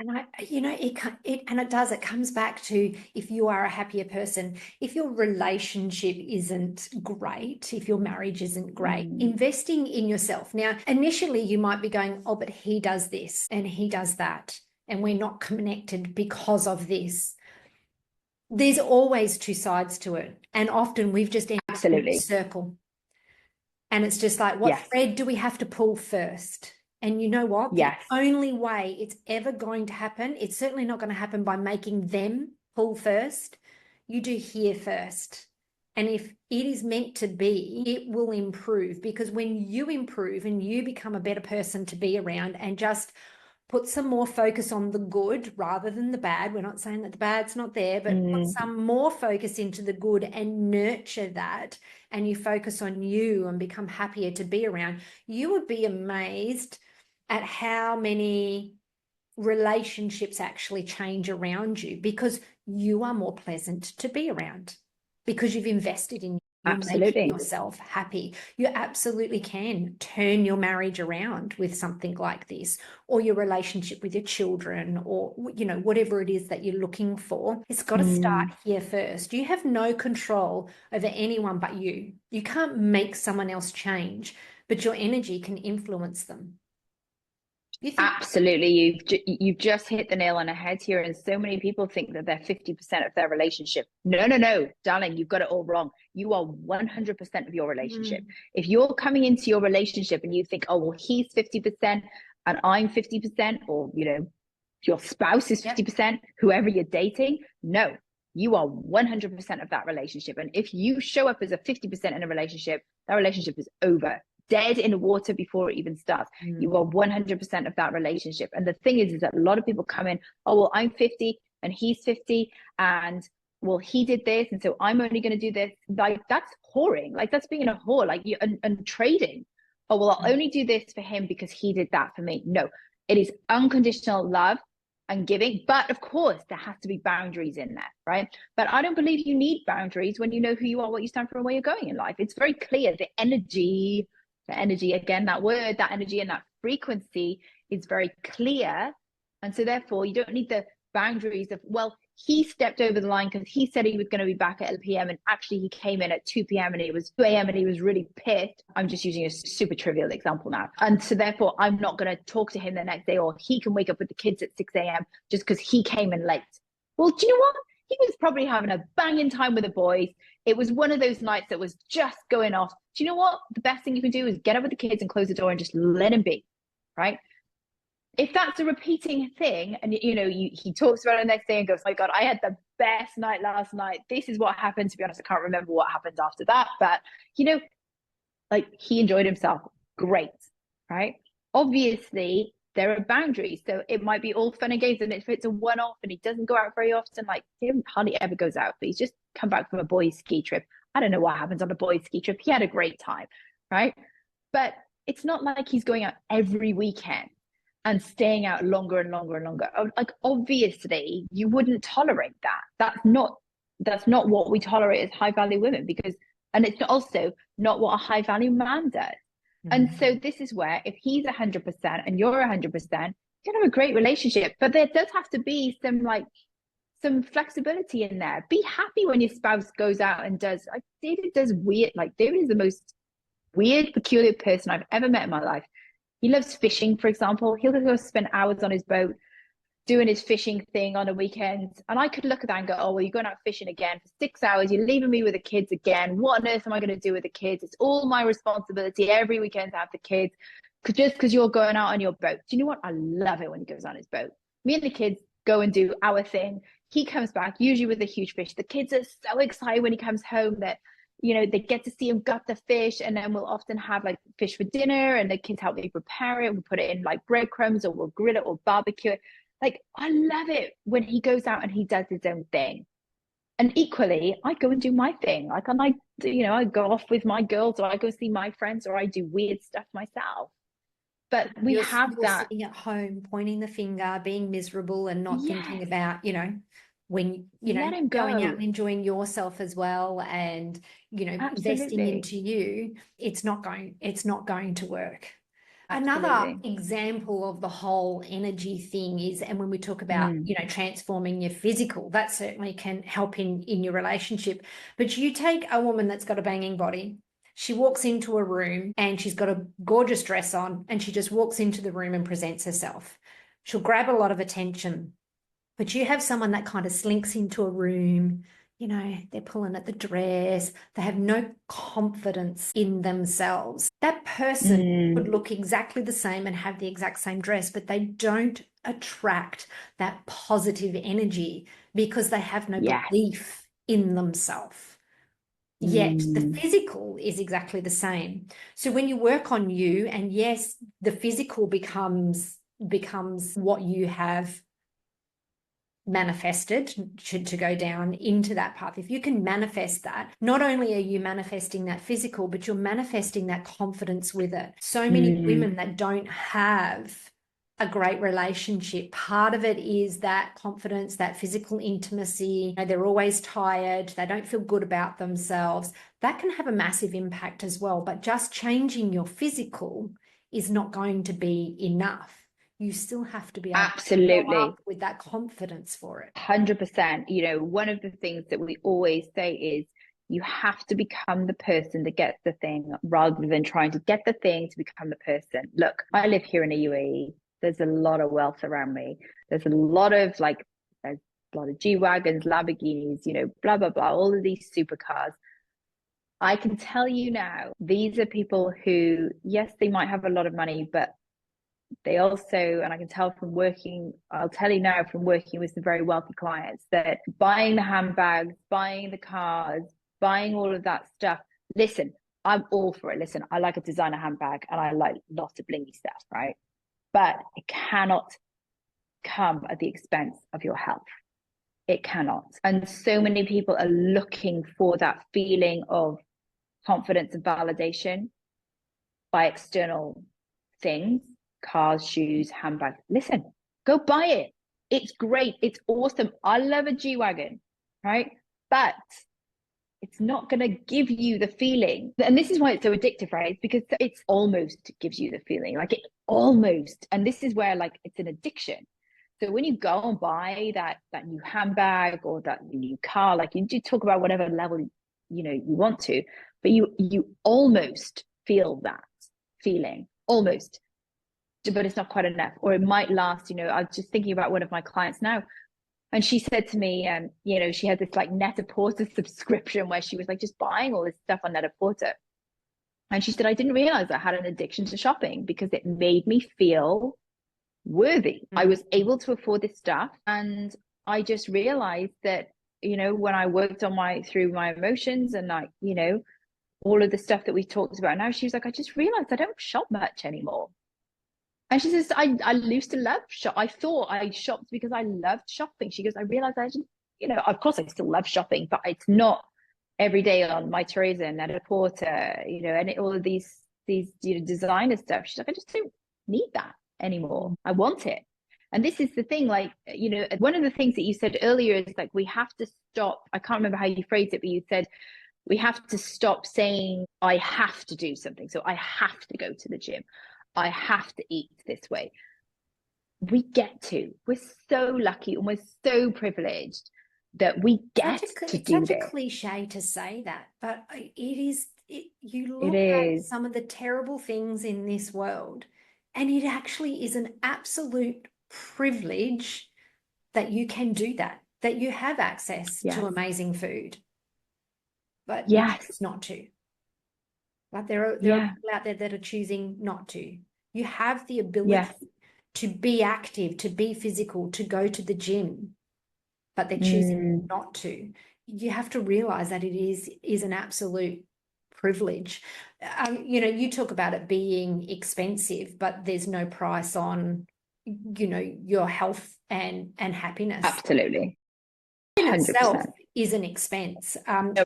And it comes back to, if you are a happier person, if your relationship isn't great, if your marriage isn't great, investing in yourself. Now, initially you might be going, oh, but he does this and he does that, and we're not connected because of this. There's always two sides to it. And often we've just ended up in a circle. And it's just like, what thread do we have to pull first? And you know what? The only way it's ever going to happen, it's certainly not going to happen by making them pull first. You do here first. And if it is meant to be, it will improve, because when you improve and you become a better person to be around and just put some more focus on the good rather than the bad. We're not saying that the bad's not there, but put some more focus into the good and nurture that, and you focus on you and become happier to be around. You would be amazed at how many relationships actually change around you, because you are more pleasant to be around, because you've invested in you. You're making yourself happy. You absolutely can turn your marriage around with something like this, or your relationship with your children, or, whatever it is that you're looking for. It's got to start here first. You have no control over anyone but you. You can't make someone else change, but your energy can influence them. Absolutely. You've just hit the nail on the head here. And so many people think that they're 50% of their relationship. No, darling, you've got it all wrong. You are 100% of your relationship. If you're coming into your relationship and you think, oh, well, he's 50% and I'm 50%, or, your spouse is 50%, whoever you're dating, no, you are 100% of that relationship. And if you show up as a 50% in a relationship, that relationship is over. Dead in the water before it even starts. You are 100% of that relationship. And the thing is that a lot of people come in, oh, well, I'm 50 and he's 50, and, well, he did this, and so I'm only going to do this. Like, that's whoring. Like, that's being a whore, like, you and trading. Oh, well, I'll only do this for him because he did that for me. No, it is unconditional love and giving. But of course, there has to be boundaries in there, right? But I don't believe you need boundaries when you know who you are, what you stand for, and where you're going in life. It's very clear. The energy, again, that word, that energy and that frequency is very clear. And so therefore you don't need the boundaries of, well, he stepped over the line because he said he was going to be back at 8 p.m. and actually he came in at 2 p.m. and it was 2 a.m. and he was really pissed. I'm just using a super trivial example now. And so therefore I'm not going to talk to him the next day, or he can wake up with the kids at 6 a.m. just because he came in late. Well, do you know what? He was probably having a banging time with the boys. It was one of those nights that was just going off. Do you know what? The best thing you can do is get up with the kids and close the door and just let him be, right? If that's a repeating thing, and he talks about it the next day and goes, oh my God, I had the best night last night. This is what happened. To be honest, I can't remember what happened after that, but like, he enjoyed himself. Great, right? Obviously, there are boundaries. So it might be all fun and games. And if it's a one-off and he doesn't go out very often, like, he hardly ever goes out, but he's just come back from a boys' ski trip. I don't know what happens on a boys' ski trip. He had a great time, right? But it's not like he's going out every weekend and staying out longer and longer and longer. Like, obviously, you wouldn't tolerate that. That's not what we tolerate as high value women, and it's also not what a high value man does. Mm-hmm. And so this is where, if he's 100% and you're 100%, you're gonna have a great relationship. But there does have to be some flexibility in there. Be happy when your spouse goes out and does, like David does weird, like David is the most weird, peculiar person I've ever met in my life. He loves fishing, for example. He'll go spend hours on his boat doing his fishing thing on a weekend. And I could look at that and go, oh, well, you're going out fishing again for 6 hours. You're leaving me with the kids again. What on earth am I going to do with the kids? It's all my responsibility every weekend to have the kids, just because you're going out on your boat. Do you know what? I love it when he goes on his boat. Me and the kids go and do our thing. He comes back, usually with a huge fish. The kids are so excited when he comes home that they get to see him gut the fish, and then we'll often have like fish for dinner, and the kids help me prepare it. We put it in like breadcrumbs, or we'll grill it or barbecue it. Like, I love it when he goes out and he does his own thing. And equally, I go and do my thing. Like, I go off with my girls, or I go see my friends, or I do weird stuff myself. But you're that sitting at home pointing the finger, being miserable, and not thinking about when going out and enjoying yourself as well, and investing into you. It's not going to work. Absolutely. Another example of the whole energy thing is, and when we talk about transforming your physical, that certainly can help in your relationship. But you take a woman that's got a banging body. She walks into a room and she's got a gorgeous dress on, and she just walks into the room and presents herself. She'll grab a lot of attention. But you have someone that kind of slinks into a room, they're pulling at the dress, they have no confidence in themselves. That person could look exactly the same and have the exact same dress, but they don't attract that positive energy because they have no belief in themselves. Yet the physical is exactly the same. So when you work on you, and yes, the physical becomes what you have manifested to go down into that path. If you can manifest that, not only are you manifesting that physical, but you're manifesting that confidence with it. So many women that don't have a great relationship, part of it is that confidence, that physical intimacy. They're always tired, they don't feel good about themselves. That can have a massive impact as well. But just changing your physical is not going to be enough. You still have to be able to go up with that confidence for it. 100%. One of the things that we always say is you have to become the person that gets the thing, rather than trying to get the thing to become the person. Look, I live here in the UAE. There's a lot of wealth around me. There's a lot of G-Wagons, Lamborghinis, blah, blah, blah, all of these supercars. I can tell you now, these are people who, yes, they might have a lot of money, but they also, and I can tell from working, I'll tell you now from working with some very wealthy clients, that buying the handbags, buying the cars, buying all of that stuff. Listen, I'm all for it. Listen, I like a designer handbag and I like lots of blingy stuff, right? But it cannot come at the expense of your health. It cannot. And so many people are looking for that feeling of confidence and validation by external things. Cars, shoes, handbags. Listen, go buy it. It's great. It's awesome. I love a G-Wagon, right? But it's not going to give you the feeling. And this is why it's so addictive, right? Because it's almost gives you the feeling, like it almost. And this is where, like, it's an addiction. So when you go and buy that new handbag or that new car, like you do talk about whatever level you want to, but you almost feel that feeling, almost, but it's not quite enough, or it might last. I was just thinking about one of my clients now, and she said to me, she had this like Net-a-Porter subscription where she was like just buying all this stuff on Net-a-Porter. And she said, I didn't realize I had an addiction to shopping because it made me feel worthy. I was able to afford this stuff. And I just realized that, when I worked on through my emotions and like, all of the stuff that we talked about now, she was like, I just realized I don't shop much anymore. And she says, I used to love shop. I thought I shopped because I loved shopping. She goes, I realized I didn't, of course I still love shopping, but it's not every day on my Teresa and Net-a-Porter, and all of these designer stuff. She's like, I just don't need that anymore. I want it. And this is the thing, like, one of the things that you said earlier is like, we have to stop. I can't remember how you phrased it, but you said, we have to stop saying, I have to do something. So I have to go to the gym. I have to eat this way. We get to. We're so lucky and we're so privileged that we get to do this. It's such a cliche to say that, but it is. You look at some of the terrible things in this world, and it actually is an absolute privilege that you can do that you have access to amazing food. But you choose not to. But there are people out there that are choosing not to. You have the ability to be active, to be physical, to go to the gym, but they're choosing not to. You have to realize that it is an absolute privilege. You talk about it being expensive, but there's no price on, your health and happiness. Absolutely. In itself is an expense.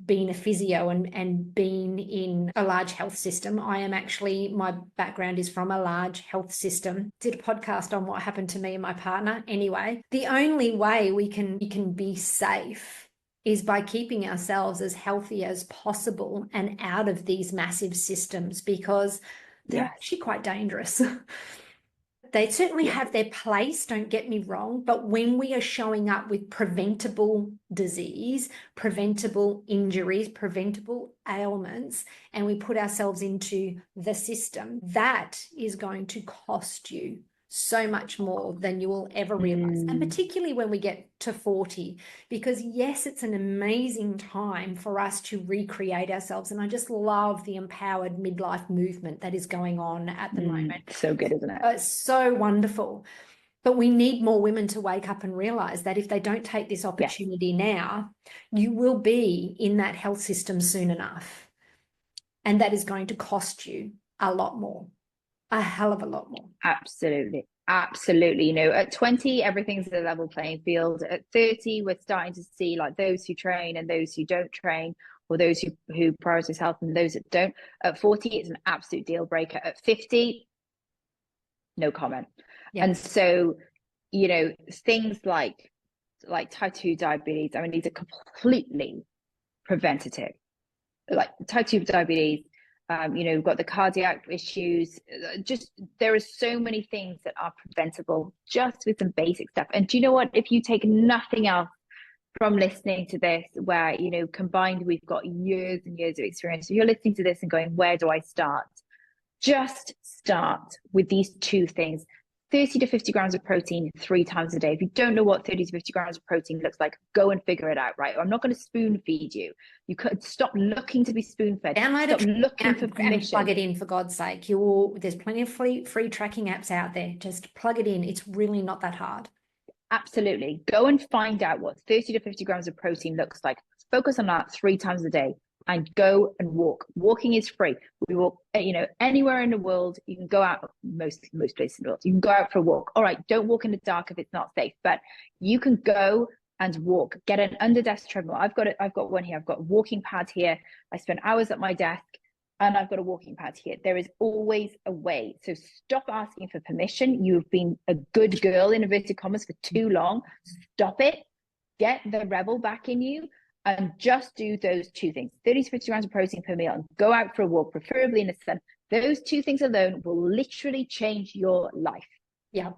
Being a physio and being in a large health system, my background is from a large health system. Did a podcast on what happened to me and my partner. Anyway, the only way we can be safe is by keeping ourselves as healthy as possible and out of these massive systems, because they're actually quite dangerous. They certainly have their place, don't get me wrong, but when we are showing up with preventable disease, preventable injuries, preventable ailments, and we put ourselves into the system, that is going to cost you so much more than you will ever realize. And particularly when we get to 40, because yes, it's an amazing time for us to recreate ourselves. And I just love the empowered midlife movement that is going on at the moment. So good, isn't it? It's so wonderful. But we need more women to wake up and realize that if they don't take this opportunity now, you will be in that health system soon enough. And that is going to cost you a lot more. A hell of a lot more. Absolutely. At 20, everything's a level playing field. At 30, we're starting to see like those who train and those who don't train, or those who prioritize health and those that don't. At 40, it's an absolute deal breaker. At 50, no comment. And so, things like type 2 diabetes, I mean, these are completely preventative. Like type 2 diabetes, we've got the cardiac issues. Just there are so many things that are preventable just with some basic stuff. And do you know what? If you take nothing else from listening to this, where, combined, we've got years and years of experience. If you're listening to this and going, where do I start? Just start with these two things. 30 to 50 grams of protein 3 times a day. If you don't know what 30 to 50 grams of protein looks like, go and figure it out, right? I'm not going to spoon feed you. You could stop looking to be spoon fed. Stop looking for permission. And plug it in, for God's sake. There's plenty of free tracking apps out there. Just plug it in. It's really not that hard. Absolutely. Go and find out what 30 to 50 grams of protein looks like. Focus on that 3 times a day. And go and walk. Walking is free. We walk, anywhere in the world. You can go out, most places in the world. You can go out for a walk. All right, don't walk in the dark if it's not safe, but you can go and walk. Get an under desk treadmill. I've got one here. I've got a walking pad here. I spend hours at my desk, and I've got a walking pad here. There is always a way. So stop asking for permission. You've been a good girl in inverted commas for too long. Stop it. Get the rebel back in you. And just do those 2 things, 30 to 50 grams of protein per meal, and go out for a walk, preferably in the sun. Those 2 things alone will literally change your life. Yeah.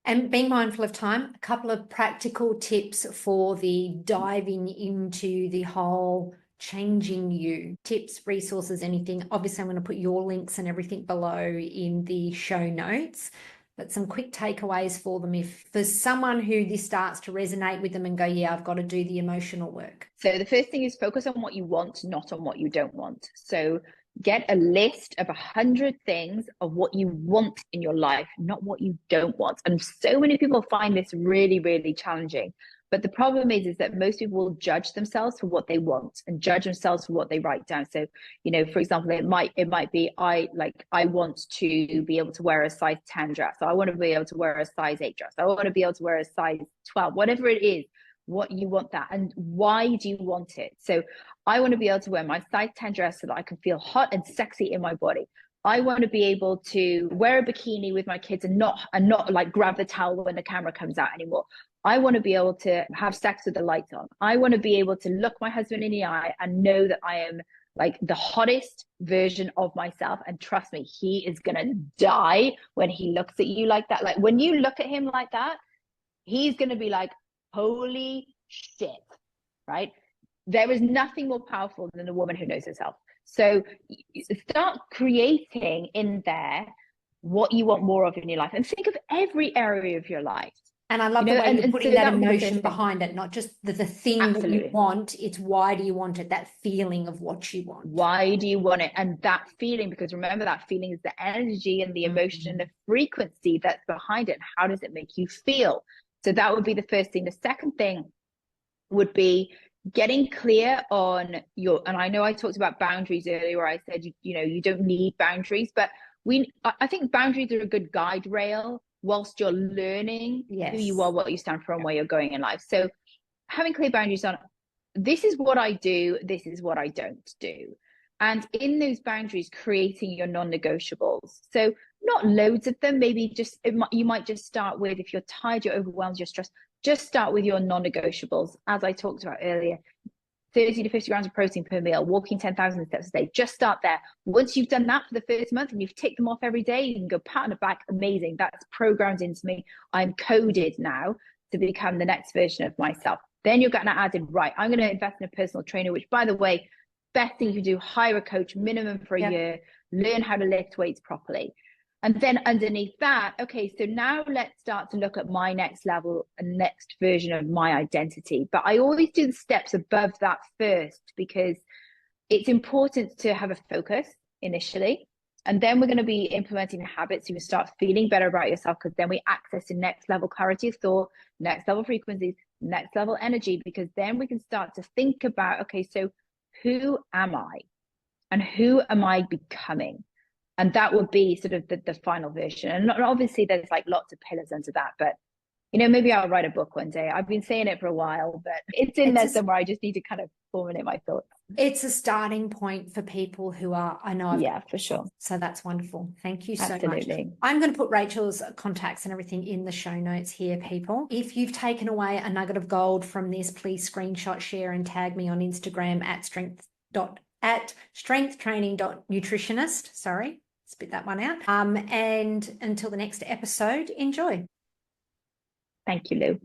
And being mindful of time, a couple of practical tips for the diving into the whole changing you. Tips, resources, anything. Obviously, I'm going to put your links and everything below in the show notes. But some quick takeaways for them if for someone who this starts to resonate with them and go, yeah, I've got to do the emotional work. So the first thing is focus on what you want, not on what you don't want. So get a list of 100 things of what you want in your life, not what you don't want. And so many people find this really, really challenging. But the problem is that most people will judge themselves for what they want and judge themselves for what they write down. So, you know, for example, it might be I want to be able to wear a size 10 dress. So I want to be able to wear a size 8 dress. I want to be able to wear a size 12, whatever it is, what you want that and why do you want it. So I want to be able to wear my size 10 dress so that I can feel hot and sexy in my body. I want to be able to wear a bikini with my kids and not like grab the towel when the camera comes out anymore. I want to be able to have sex with the lights on. I want to be able to look my husband in the eye and know that I am like the hottest version of myself. And trust me, he is going to die when he looks at you like that. Like when you look at him like that, he's going to be like, holy shit, right? There is nothing more powerful than a woman who knows herself. So start creating in there what you want more of in your life and think of every area of your life. And I love the way you're putting that emotion behind it, not just the thing that you want. It's why do you want it? That feeling of what you want. Why do you want it? And that feeling, because remember that feeling is the energy and the emotion and the frequency that's behind it. How does it make you feel? So that would be the first thing. The second thing would be getting clear on your, and I know I talked about boundaries earlier where I said, you know, you don't need boundaries, but I think boundaries are a good guide rail whilst you're learning who you are, what you stand for, and where you're going in life. So having clear boundaries on, this is what I do, this is what I don't do. And in those boundaries, creating your non-negotiables. So not loads of them, maybe just, you might just start with, if you're tired, you're overwhelmed, you're stressed, just start with your non-negotiables. As I talked about earlier, 30 to 50 grams of protein per meal, walking 10,000 steps a day. Just start there. Once you've done that for the first month and you've ticked them off every day, you can go pat on the back. Amazing. That's programmed into me. I'm coded now to become the next version of myself. Then you're going to add in, right, I'm going to invest in a personal trainer, which, by the way, best thing you can do, hire a coach minimum for a year, learn how to lift weights properly. And then underneath that, okay, so now let's start to look at my next level and next version of my identity. But I always do the steps above that first because it's important to have a focus initially. And then we're going to be implementing habits. You can start feeling better about yourself because then we access the next level clarity of thought, next level frequencies, next level energy, because then we can start to think about, okay, so who am I and who am I becoming? And that would be sort of the final version. And obviously there's like lots of pillars under that, but you know, maybe I'll write a book one day. I've been saying it for a while, but it's in there somewhere. I just need to kind of formulate my thoughts. It's a starting point for people who are, I know. Yeah, for sure. So that's wonderful. Thank you so much. I'm going to put Rachel's contacts and everything in the show notes here, people. If you've taken away a nugget of gold from this, please screenshot, share, and tag me on Instagram at strengthtraining.nutritionist. Sorry, spit that one out. And until the next episode, enjoy. Thank you, Lou.